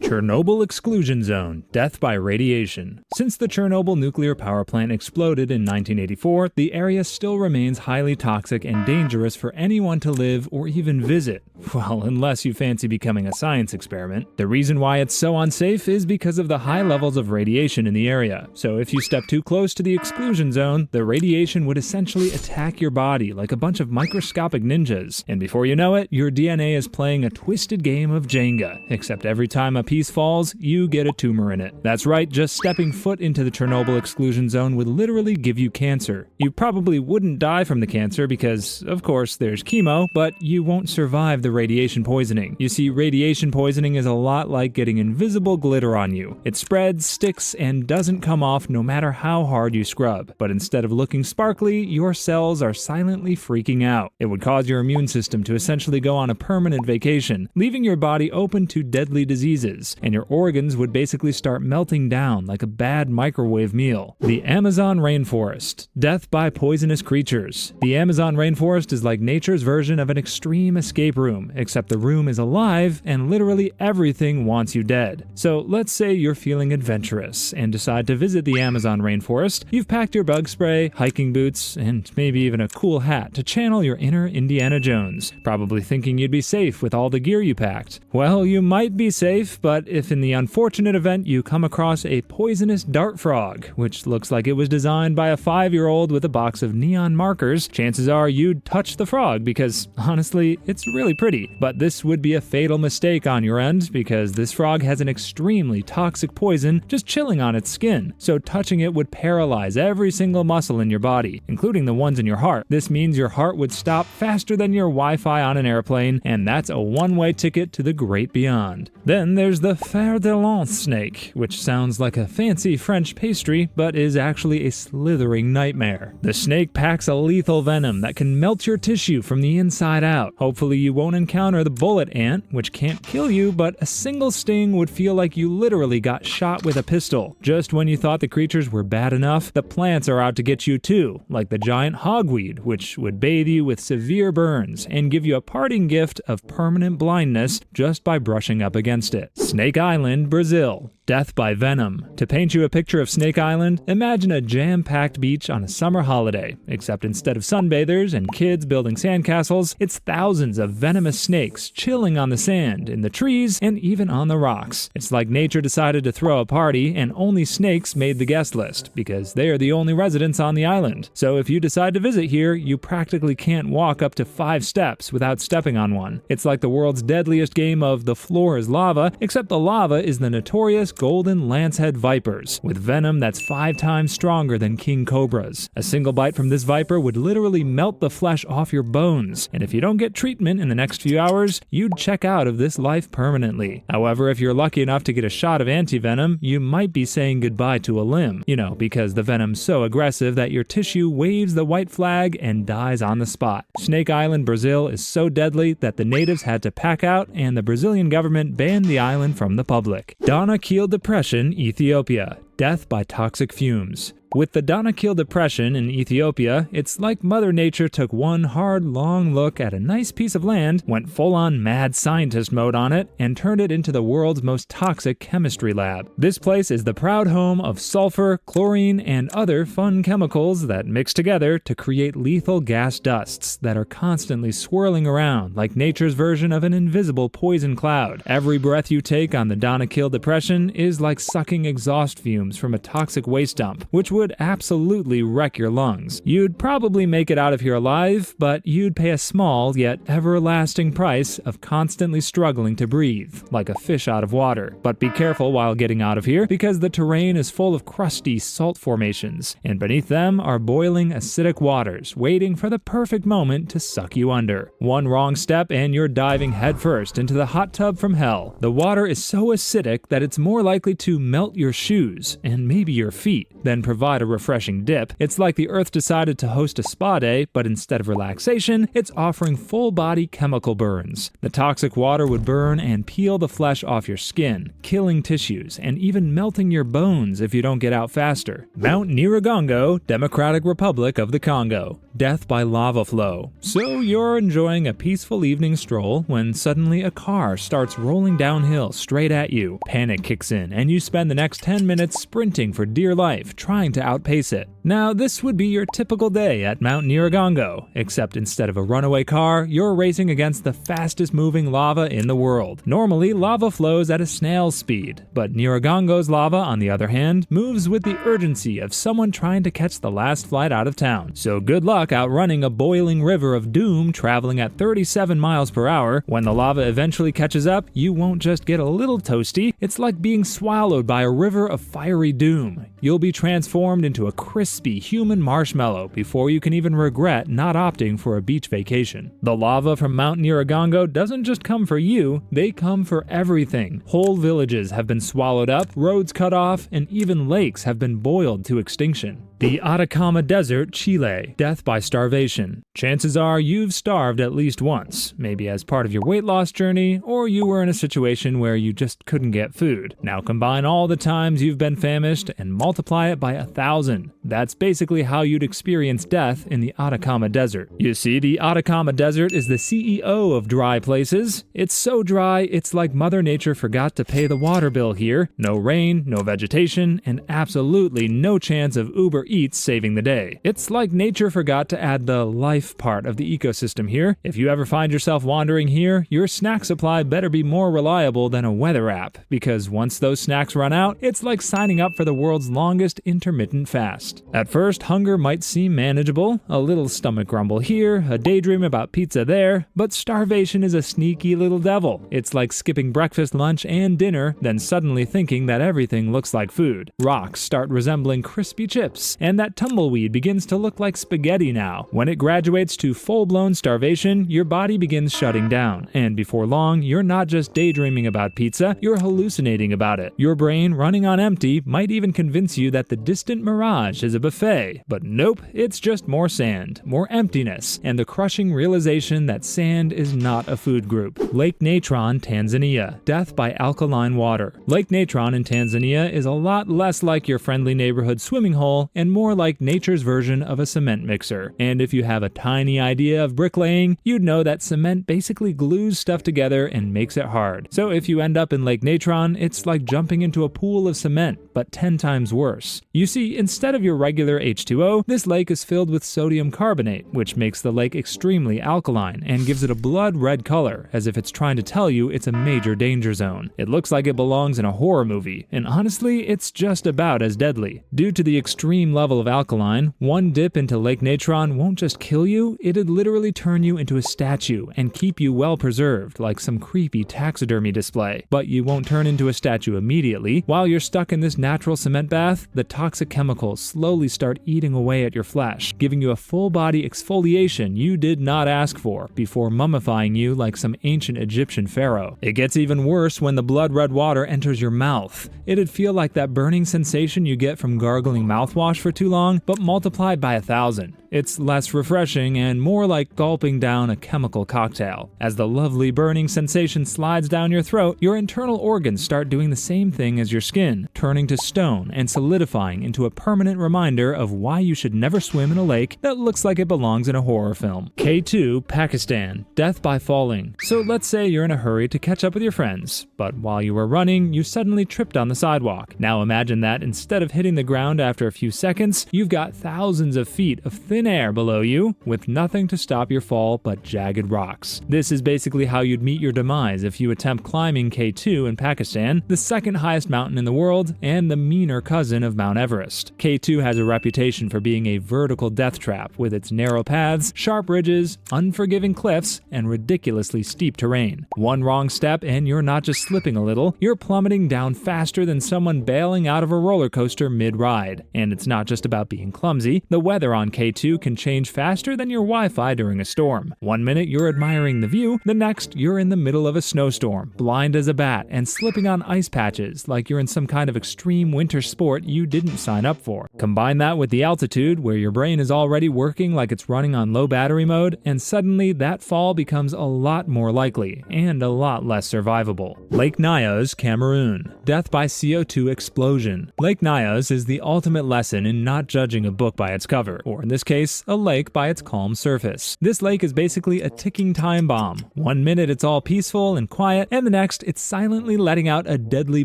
Chernobyl Exclusion Zone, Death by Radiation. Since the Chernobyl nuclear power plant exploded in 1984, the area still remains highly toxic and dangerous for anyone to live or even visit. Well, unless you fancy becoming a science experiment. The reason why it's so unsafe is because of the high levels of radiation in the area. So if you step too close to the exclusion zone, the radiation would essentially attack your body like a bunch of microscopic ninjas. And before you know it, your DNA is playing a twisted game of Jenga, except every time a piece falls, you get a tumor in it. That's right, just stepping foot into the Chernobyl exclusion zone would literally give you cancer. You probably wouldn't die from the cancer because, of course, there's chemo, but you won't survive the radiation poisoning. You see, radiation poisoning is a lot like getting invisible glitter on you. It spreads, sticks, and doesn't come off no matter how hard you scrub. But instead of looking sparkly, your cells are silently freaking out. It would cause your immune system to essentially go on a permanent vacation, leaving your body open to deadly diseases, and your organs would basically start melting down like a bad microwave meal. The Amazon Rainforest. Death by poisonous creatures. The Amazon Rainforest is like nature's version of an extreme escape room, except the room is alive and literally everything wants you dead. So let's say you're feeling adventurous and decide to visit the Amazon Rainforest. You've packed your bug spray, hiking boots, and maybe even a cool hat to channel your inner Indiana Jones, probably thinking you'd be safe with all the gear you packed. Well, you might be safe, but if in the unfortunate event you come across a poisonous dart frog, which looks like it was designed by a 5-year-old with a box of neon markers, chances are you'd touch the frog because, honestly, it's really pretty. But this would be a fatal mistake on your end because this frog has an extremely toxic poison just chilling on its skin, so touching it would paralyze every single muscle in your body, including the ones in your heart. This means your heart would stop faster than your Wi-Fi on an airplane, and that's a one-way ticket to the great beyond. Then there's the fer de lance snake, which sounds like a fancy French pastry, but is actually a slithering nightmare. The snake packs a lethal venom that can melt your tissue from the inside out. Hopefully you won't encounter the bullet ant, which can't kill you, but a single sting would feel like you literally got shot with a pistol. Just when you thought the creatures were bad enough, the plants are out to get you too, like the giant hogweed, which would bathe you with severe burns and give you a parting gift of permanent blindness just by brushing up against it. Snake Island, Brazil. Death by venom. To paint you a picture of Snake Island, imagine a jam-packed beach on a summer holiday, except instead of sunbathers and kids building sandcastles, it's thousands of venomous snakes chilling on the sand, in the trees, and even on the rocks. It's like nature decided to throw a party and only snakes made the guest list, because they are the only residents on the island. So if you decide to visit here, you practically can't walk up to 5 steps without stepping on one. It's like the world's deadliest game of the floor is lava, except the lava is the notorious golden lancehead vipers, with venom that's 5 times stronger than king cobras. A single bite from this viper would literally melt the flesh off your bones, and if you don't get treatment in the next few hours, you'd check out of this life permanently. However, if you're lucky enough to get a shot of anti-venom, you might be saying goodbye to a limb, because the venom's so aggressive that your tissue waves the white flag and dies on the spot. Snake Island, Brazil is so deadly that the natives had to pack out and the Brazilian government banned the island from the public. Donil Depression, Ethiopia. Death by toxic fumes. With the Donil Depression in Ethiopia, it's like Mother Nature took one hard, long look at a nice piece of land, went full-on mad scientist mode on it, and turned it into the world's most toxic chemistry lab. This place is the proud home of sulfur, chlorine, and other fun chemicals that mix together to create lethal gas dusts that are constantly swirling around like nature's version of an invisible poison cloud. Every breath you take on the Donil Depression is like sucking exhaust fumes from a toxic waste dump, which would absolutely wreck your lungs. You'd probably make it out of here alive, but you'd pay a small yet everlasting price of constantly struggling to breathe, like a fish out of water. But be careful while getting out of here, because the terrain is full of crusty salt formations, and beneath them are boiling acidic waters, waiting for the perfect moment to suck you under. One wrong step and you're diving headfirst into the hot tub from hell. The water is so acidic that it's more likely to melt your shoes, and maybe your feet, than provide provide a refreshing dip. It's like the Earth decided to host a spa day, but instead of relaxation, it's offering full-body chemical burns. The toxic water would burn and peel the flesh off your skin, killing tissues, and even melting your bones if you don't get out faster. Mount Nyiragongo, Democratic Republic of the Congo. Death by lava flow. So you're enjoying a peaceful evening stroll when suddenly a car starts rolling downhill straight at you. Panic kicks in and you spend the next 10 minutes sprinting for dear life, trying to outpace it. Now, this would be your typical day at Mount Nyiragongo, except instead of a runaway car, you're racing against the fastest moving lava in the world. Normally, lava flows at a snail's speed, but Nyiragongo's lava, on the other hand, moves with the urgency of someone trying to catch the last flight out of town. So good luck outrunning a boiling river of doom traveling at 37 miles per hour. When the lava eventually catches up, you won't just get a little toasty, it's like being swallowed by a river of fiery doom. You'll be transformed into a crispy human marshmallow before you can even regret not opting for a beach vacation. The lava from Mount Nyiragongo doesn't just come for you, they come for everything. Whole villages have been swallowed up, roads cut off, and even lakes have been boiled to extinction. The Atacama Desert, Chile. Death by starvation. Chances are you've starved at least once, maybe as part of your weight loss journey, or you were in a situation where you just couldn't get food. Now combine all the times you've been famished and multiply it by 1,000. That's basically how you'd experience death in the Atacama Desert. You see, the Atacama Desert is the CEO of dry places. It's so dry, it's like Mother Nature forgot to pay the water bill here. No rain, no vegetation, and absolutely no chance of Uber Eats saving the day. It's like nature forgot to add the life part of the ecosystem here. If you ever find yourself wandering here, your snack supply better be more reliable than a weather app, because once those snacks run out, it's like signing up for the world's longest intermittent fast. At first, hunger might seem manageable, a little stomach grumble here, a daydream about pizza there, but starvation is a sneaky little devil. It's like skipping breakfast, lunch, and dinner, then suddenly thinking that everything looks like food. Rocks start resembling crispy chips, and that tumbleweed begins to look like spaghetti now. When it graduates to full-blown starvation, your body begins shutting down, and before long, you're not just daydreaming about pizza, you're hallucinating about it. Your brain, running on empty, might even convince you that the distant mirage is a buffet, but nope, it's just more sand, more emptiness, and the crushing realization that sand is not a food group. Lake Natron, Tanzania. Death by alkaline water. Lake Natron in Tanzania is a lot less like your friendly neighborhood swimming hole and more like nature's version of a cement mixer. And if you have a tiny idea of bricklaying, you'd know that cement basically glues stuff together and makes it hard. So if you end up in Lake Natron, it's like jumping into a pool of cement, but 10 times worse. You see, instead of your regular H2O, this lake is filled with sodium carbonate, which makes the lake extremely alkaline and gives it a blood red color, as if it's trying to tell you it's a major danger zone. It looks like it belongs in a horror movie, and honestly, it's just about as deadly. Due to the extreme level of alkaline, one dip into Lake Natron won't just kill you, it'd literally turn you into a statue and keep you well preserved, like some creepy taxidermy display. But you won't turn into a statue immediately. While you're stuck in this natural cement bath, the toxic chemicals slowly start eating away at your flesh, giving you a full-body exfoliation you did not ask for, before mummifying you like some ancient Egyptian pharaoh. It gets even worse when the blood-red water enters your mouth. It'd feel like that burning sensation you get from gargling mouthwash for too long, but multiplied by 1,000. It's less refreshing and more like gulping down a chemical cocktail. As the lovely burning sensation slides down your throat, your internal organs start doing the same thing as your skin, turning to stone and solidifying into a permanent reminder of why you should never swim in a lake that looks like it belongs in a horror film. K2, Pakistan. Death by falling. So let's say you're in a hurry to catch up with your friends, but while you were running, you suddenly tripped on the sidewalk. Now imagine that instead of hitting the ground after a few seconds, you've got thousands of feet of thin air below you, with nothing to stop your fall but jagged rocks. This is basically how you'd meet your demise if you attempt climbing K2 in Pakistan, the second highest mountain in the world, and the meaner cousin of Mount Everest. K2 has a reputation for being a vertical death trap, with its narrow paths, sharp ridges, unforgiving cliffs, and ridiculously steep terrain. One wrong step and you're not just slipping a little, you're plummeting down faster than someone bailing out of a roller coaster mid-ride. And it's not just about being clumsy. The weather on K2 CO2 can change faster than your Wi-Fi during a storm. One minute you're admiring the view, the next you're in the middle of a snowstorm, blind as a bat, and slipping on ice patches like you're in some kind of extreme winter sport you didn't sign up for. Combine that with the altitude, where your brain is already working like it's running on low battery mode, and suddenly that fall becomes a lot more likely, and a lot less survivable. Lake Nyos, Cameroon. Death by CO2 explosion. Lake Nyos is the ultimate lesson in not judging a book by its cover, or in this case, a lake by its calm surface. This lake is basically a ticking time bomb. One minute it's all peaceful and quiet, and the next it's silently letting out a deadly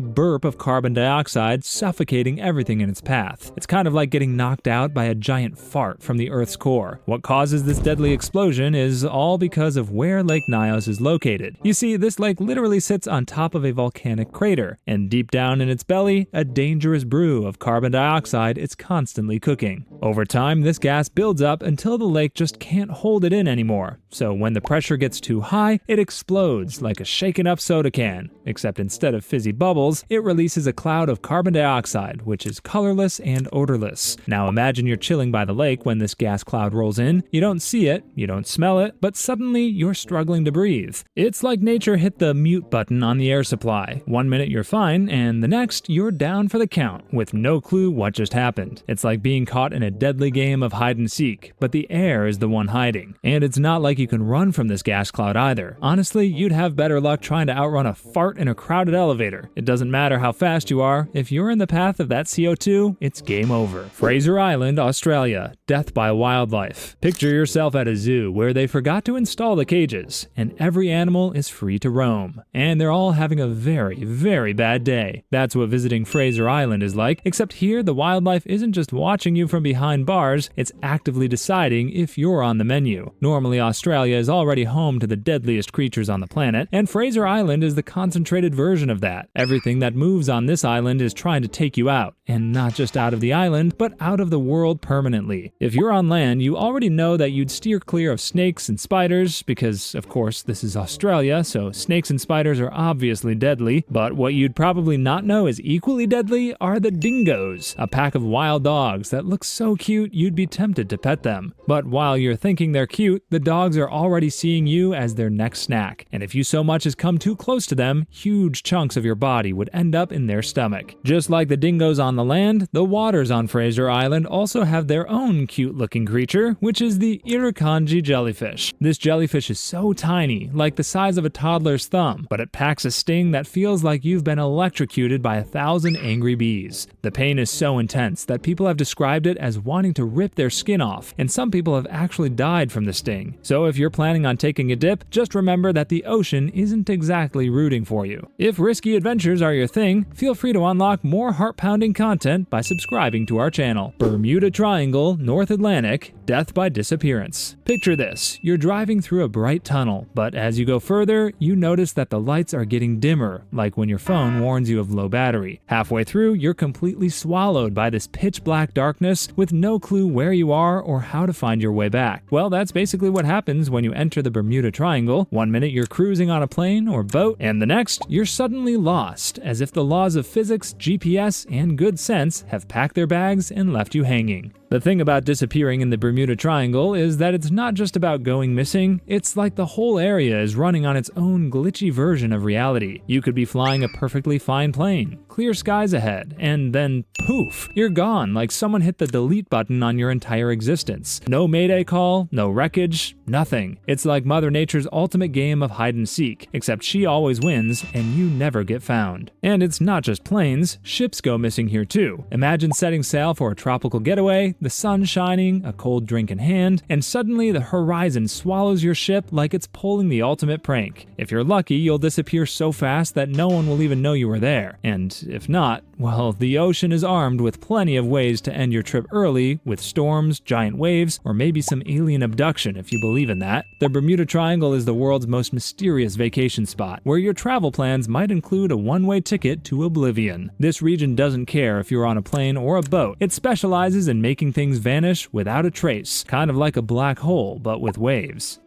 burp of carbon dioxide, suffocating everything in its path. It's kind of like getting knocked out by a giant fart from the Earth's core. What causes this deadly explosion is all because of where Lake Nyos is located. You see, this lake literally sits on top of a volcanic crater, and deep down in its belly, a dangerous brew of carbon dioxide is constantly cooking. Over time, this gas builds up until the lake just can't hold it in anymore. So when the pressure gets too high, it explodes like a shaken up soda can, except instead of fizzy bubbles, it releases a cloud of carbon dioxide, which is colorless and odorless. Now imagine you're chilling by the lake when this gas cloud rolls in. You don't see it, you don't smell it, but suddenly you're struggling to breathe. It's like nature hit the mute button on the air supply. One minute you're fine, and the next you're down for the count, with no clue what just happened. It's like being caught in a deadly game of hide and seek, but the air is the one hiding. And it's not like you can run from this gas cloud either. Honestly, you'd have better luck trying to outrun a fart in a crowded elevator. It doesn't matter how fast you are, if you're in the path of that CO2, it's game over. Fraser Island, Australia. Death by wildlife. Picture yourself at a zoo where they forgot to install the cages, and every animal is free to roam. And they're all having a very, very bad day. That's what visiting Fraser Island is like, except here the wildlife isn't just watching you from behind bars, it's actively deciding if you're on the menu. Normally, Australia is already home to the deadliest creatures on the planet, and Fraser Island is the concentrated version of that. Everything that moves on this island is trying to take you out, and not just out of the island, but out of the world permanently. If you're on land, you already know that you'd steer clear of snakes and spiders, because of course this is Australia, so snakes and spiders are obviously deadly, but what you'd probably not know is equally deadly are the dingoes, a pack of wild dogs that look so cute you'd be tempted to pet them. But while you're thinking they're cute, the dogs are already seeing you as their next snack, and if you so much as come too close to them, huge chunks of your body would end up in their stomach. Just like the dingoes on the land, the waters on Fraser Island also have their own cute-looking creature, which is the irukandji jellyfish. This jellyfish is so tiny, like the size of a toddler's thumb, but it packs a sting that feels like you've been electrocuted by 1,000 angry bees. The pain is so intense that people have described it as wanting to rip their skin off, and some people have actually died from the sting. So if you're planning on taking a dip, just remember that the ocean isn't exactly rooting for you. If risky adventures are your thing, feel free to unlock more heart-pounding content by subscribing to our channel. Bermuda Triangle, North Atlantic, death by disappearance. Picture this, you're driving through a bright tunnel, but as you go further, you notice that the lights are getting dimmer, like when your phone warns you of low battery. Halfway through, you're completely swallowed by this pitch black darkness with no clue where you are or how to find your way back. Well, that's basically what happens when you enter the Bermuda Triangle. One minute you're cruising on a plane or boat, and the next, you're suddenly lost, as if the laws of physics, GPS, and good sense have packed their bags and left you hanging. The thing about disappearing in the Bermuda Triangle is that it's not just about going missing, it's like the whole area is running on its own glitchy version of reality. You could be flying a perfectly fine plane, clear skies ahead, and then poof, you're gone like someone hit the delete button on your entire existence. No mayday call, no wreckage, nothing. It's like Mother Nature's ultimate game of hide and seek, except she always wins and you never get found. And it's not just planes, ships go missing here too. Imagine setting sail for a tropical getaway, the sun shining, a cold drink in hand, and suddenly the horizon swallows your ship like it's pulling the ultimate prank. If you're lucky, you'll disappear so fast that no one will even know you were there. And if not, well, the ocean is armed with plenty of ways to end your trip early, with storms, giant waves, or maybe some alien abduction if you believe in that. The Bermuda Triangle is the world's most mysterious vacation spot, where your travel plans might include a one-way ticket to oblivion. This region doesn't care if you're on a plane or a boat. It specializes in making things vanish without a trace, kind of like a black hole, but with waves.